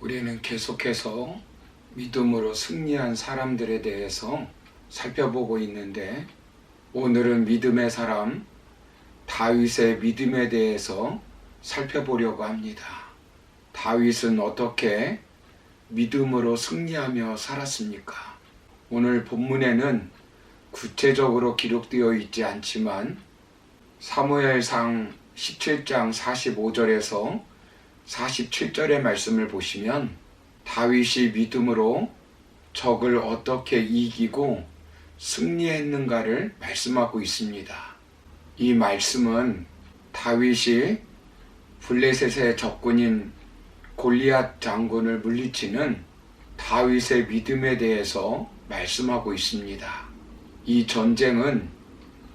우리는 계속해서 믿음으로 승리한 사람들에 대해서 살펴보고 있는데, 오늘은 믿음의 사람 다윗의 믿음에 대해서 살펴보려고 합니다. 다윗은 어떻게 믿음으로 승리하며 살았습니까? 오늘 본문에는 구체적으로 기록되어 있지 않지만 사무엘상 17장 45절에서 47절의 말씀을 보시면 다윗이 믿음으로 적을 어떻게 이기고 승리했는가를 말씀하고 있습니다. 이 말씀은 다윗이 블레셋의 적군인 골리앗 장군을 물리치는 다윗의 믿음에 대해서 말씀하고 있습니다. 이 전쟁은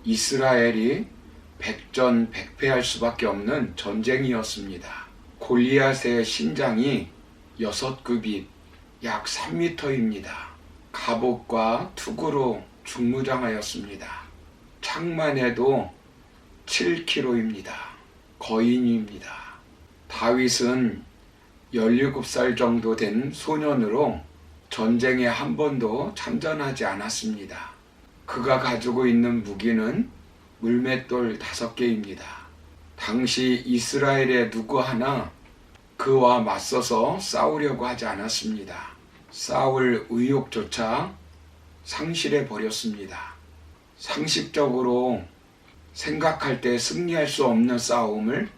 이스라엘이 백전백패할 수밖에 없는 전쟁이었습니다. 골리앗의 신장이 6규빗, 약 3m입니다. 갑옷과 투구로 중무장하였습니다. 창만 해도 7kg입니다. 거인입니다. 다윗은 17살 정도 된 소년으로 전쟁에 한 번도 참전하지 않았습니다. 그가 가지고 있는 무기는 물맷돌 5개입니다. 당시 이스라엘의 누구 하나 그와 맞서서 싸우려고 하지 않았습니다. 싸울 의욕조차 상실해 버렸습니다. 상식적으로 생각할 때 승리할 수 없는 싸움을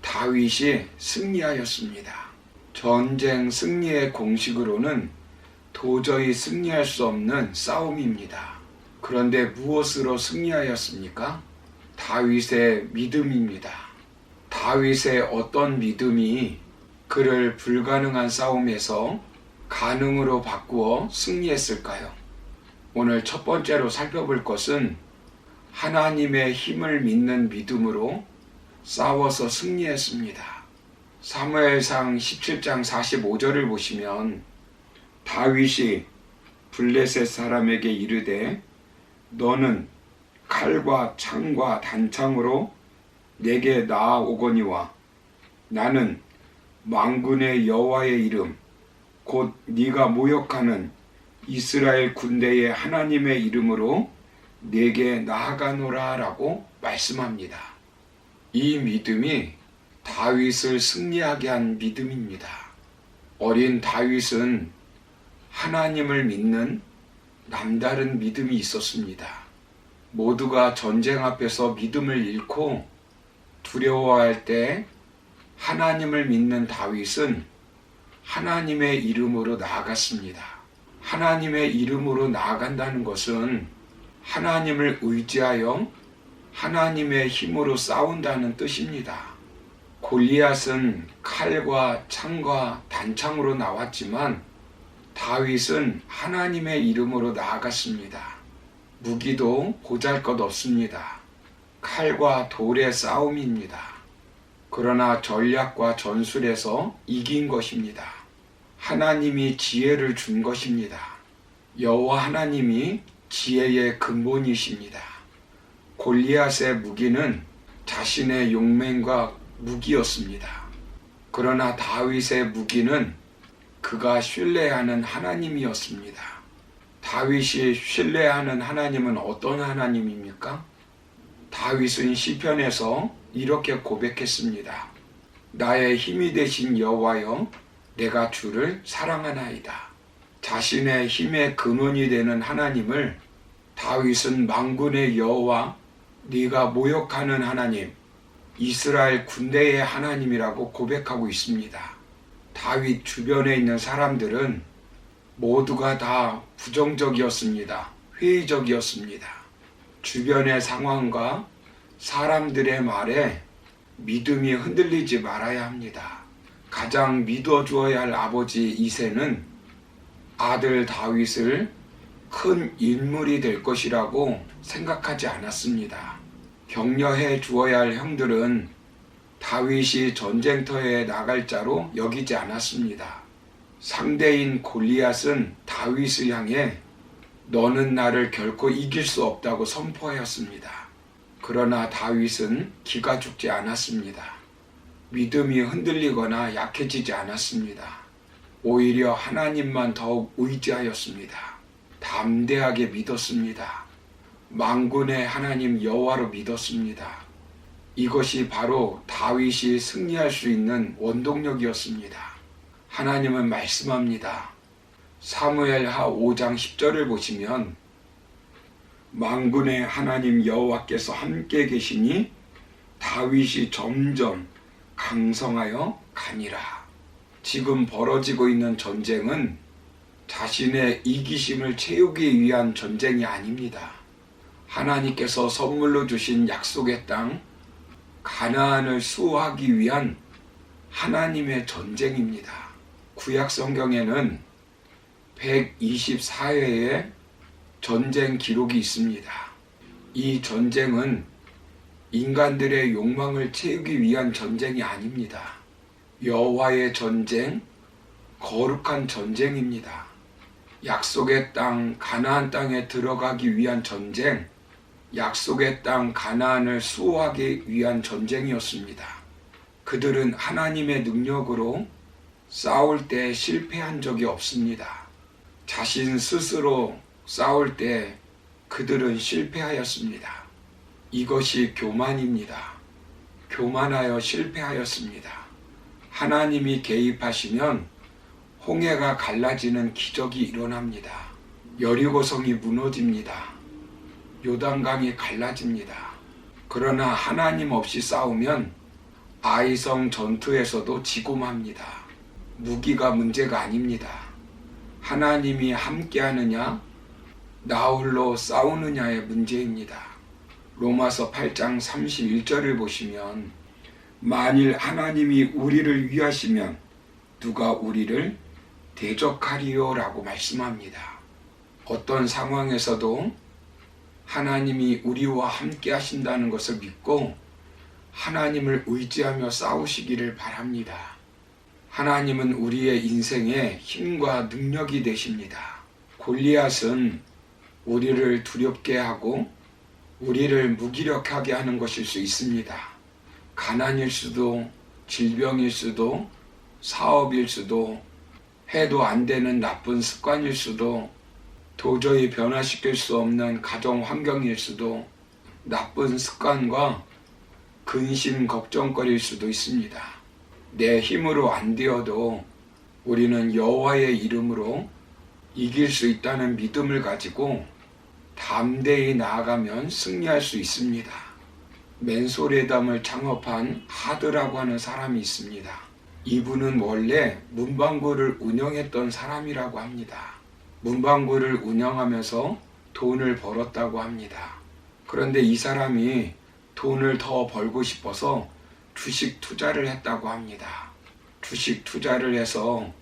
다윗이 승리하였습니다. 전쟁 승리의 공식으로는 도저히 승리할 수 없는 싸움입니다. 그런데 무엇으로 승리하였습니까? 다윗의 믿음입니다. 다윗의 어떤 믿음이 그를 불가능한 싸움에서 가능으로 바꾸어 승리했을까요? 오늘 첫 번째로 살펴볼 것은 하나님의 힘을 믿는 믿음으로 싸워서 승리했습니다. 사무엘상 17장 45절을 보시면 다윗이 블레셋 사람에게 이르되 너는 칼과 창과 단창으로 내게 나아오거니와 나는 만군의 여호와의 이름 곧 네가 모욕하는 이스라엘 군대의 하나님의 이름으로 내게 나아가노라 라고 말씀합니다. 이 믿음이 다윗을 승리하게 한 믿음입니다. 어린 다윗은 하나님을 믿는 남다른 믿음이 있었습니다. 모두가 전쟁 앞에서 믿음을 잃고 두려워할 때 하나님을 믿는 다윗은 하나님의 이름으로 나아갔습니다. 하나님의 이름으로 나아간다는 것은 하나님을 의지하여 하나님의 힘으로 싸운다는 뜻입니다. 골리앗은 칼과 창과 단창으로 나왔지만 다윗은 하나님의 이름으로 나아갔습니다. 무기도 보잘것없습니다. 칼과 돌의 싸움입니다. 그러나 전략과 전술에서 이긴 것입니다. 하나님이 지혜를 준 것입니다. 여호와 하나님이 지혜의 근본이십니다. 골리앗의 무기는 자신의 용맹과 무기였습니다. 그러나 다윗의 무기는 그가 신뢰하는 하나님이었습니다. 다윗이 신뢰하는 하나님은 어떤 하나님입니까? 다윗은 시편에서 이렇게 고백했습니다. 나의 힘이 되신 여호와여 내가 주를 사랑하나이다. 자신의 힘의 근원이 되는 하나님을 다윗은 만군의 여호와 네가 모욕하는 하나님 이스라엘 군대의 하나님이라고 고백하고 있습니다. 다윗 주변에 있는 사람들은 모두가 다 부정적이었습니다. 회의적이었습니다. 주변의 상황과 사람들의 말에 믿음이 흔들리지 말아야 합니다. 가장 믿어주어야 할 아버지 이새는 아들 다윗을 큰 인물이 될 것이라고 생각하지 않았습니다. 격려해 주어야 할 형들은 다윗이 전쟁터에 나갈 자로 여기지 않았습니다. 상대인 골리앗은 다윗을 향해 너는 나를 결코 이길 수 없다고 선포하였습니다. 그러나 다윗은 기가 죽지 않았습니다. 믿음이 흔들리거나 약해지지 않았습니다. 오히려 하나님만 더욱 의지하였습니다. 담대하게 믿었습니다. 만군의 하나님 여호와로 믿었습니다. 이것이 바로 다윗이 승리할 수 있는 원동력이었습니다. 하나님은 말씀합니다. 사무엘하 5장 10절을 보시면 만군의 하나님 여호와께서 함께 계시니 다윗이 점점 강성하여 가니라. 지금 벌어지고 있는 전쟁은 자신의 이기심을 채우기 위한 전쟁이 아닙니다. 하나님께서 선물로 주신 약속의 땅 가나안을 수호하기 위한 하나님의 전쟁입니다. 구약 성경에는 124회의 전쟁 기록이 있습니다. 이 전쟁은 인간들의 욕망을 채우기 위한 전쟁이 아닙니다. 여호와의 전쟁, 거룩한 전쟁입니다. 약속의 땅 가나안 땅에 들어가기 위한 전쟁, 약속의 땅 가나안을 수호하기 위한 전쟁이었습니다. 그들은 하나님의 능력으로 싸울 때 실패한 적이 없습니다. 자신 스스로 싸울 때 그들은 실패하였습니다. 이것이 교만입니다. 교만하여 실패하였습니다. 하나님이 개입하시면 홍해가 갈라지는 기적이 일어납니다. 여리고성이 무너집니다. 요단강이 갈라집니다. 그러나 하나님 없이 싸우면 아이성 전투에서도 지고 맙니다. 무기가 문제가 아닙니다. 하나님이 함께하느냐 나 홀로 싸우느냐의 문제입니다. 로마서 8장 31절을 보시면 만일 하나님이 우리를 위하시면 누가 우리를 대적하리요 라고 말씀합니다. 어떤 상황에서도 하나님이 우리와 함께 하신다는 것을 믿고 하나님을 의지하며 싸우시기를 바랍니다. 하나님은 우리의 인생에 힘과 능력이 되십니다. 골리앗은 우리를 두렵게 하고 우리를 무기력하게 하는 것일 수 있습니다. 가난일 수도, 질병일 수도, 사업일 수도, 해도 안 되는 나쁜 습관일 수도, 도저히 변화시킬 수 없는 가정 환경일 수도, 나쁜 습관과 근심 걱정거리일 수도 있습니다. 내 힘으로 안 되어도 우리는 여호와의 이름으로 이길 수 있다는 믿음을 가지고 담대히 나아가면 승리할 수 있습니다. 맨소레담을 창업한 하드라고 하는 사람이 있습니다. 이분은 원래 문방구를 운영했던 사람이라고 합니다. 문방구를 운영하면서 돈을 벌었다고 합니다. 그런데 이 사람이 돈을 더 벌고 싶어서 주식 투자를 했다고 합니다. 주식 투자를 해서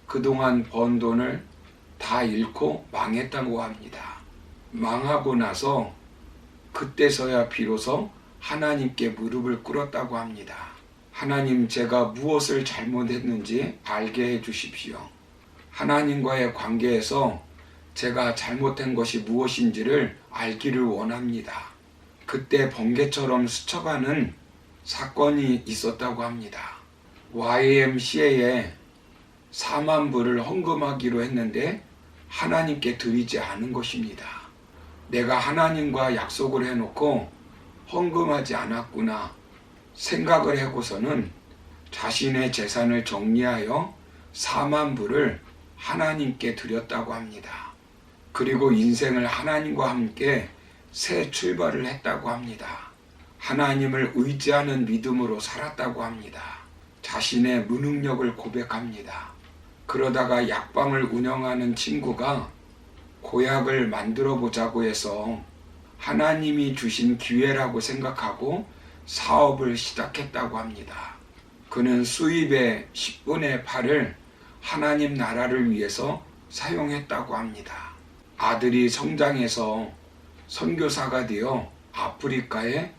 그동안 번 돈을 다 잃고 망했다고 합니다. 망하고 나서 그때서야 비로소 하나님께 무릎을 꿇었다고 합니다. 하나님, 제가 무엇을 잘못했는지 알게 해 주십시오. 하나님과의 관계에서 제가 잘못한 것이 무엇인지를 알기를 원합니다. 그때 번개처럼 스쳐가는 사건이 있었다고 합니다. YMCA에 4만 불을 헌금하기로 했는데 하나님께 드리지 않은 것입니다. 내가 하나님과 약속을 해놓고 헌금하지 않았구나 생각을 하고서는 자신의 재산을 정리하여 4만 불을 하나님께 드렸다고 합니다. 그리고 인생을 하나님과 함께 새 출발을 했다고 합니다. 하나님을 의지하는 믿음으로 살았다고 합니다. 자신의 무능력을 고백합니다. 그러다가 약방을 운영하는 친구가 고약을 만들어 보자고 해서 하나님이 주신 기회라고 생각하고 사업을 시작했다고 합니다. 그는 수입의 10분의 8을 하나님 나라를 위해서 사용했다고 합니다. 아들이 성장해서 선교사가 되어 아프리카에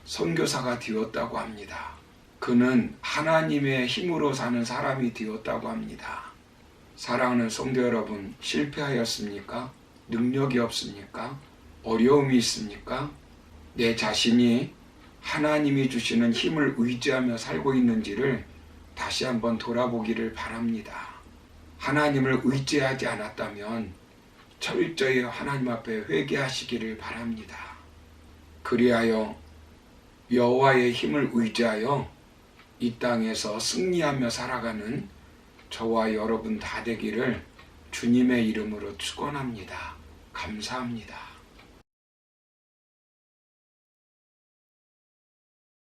선교사가 되었다고 합니다. 그는 하나님의 힘으로 사는 사람이 되었다고 합니다. 사랑하는 성도 여러분, 실패하였습니까? 능력이 없습니까? 어려움이 있습니까? 내 자신이 하나님이 주시는 힘을 의지하며 살고 있는지를 다시 한번 돌아보기를 바랍니다. 하나님을 의지하지 않았다면 철저히 하나님 앞에 회개하시기를 바랍니다. 그리하여 여호와의 힘을 의지하여 이 땅에서 승리하며 살아가는 저와 여러분 다 되기를 주님의 이름으로 축원합니다. 감사합니다.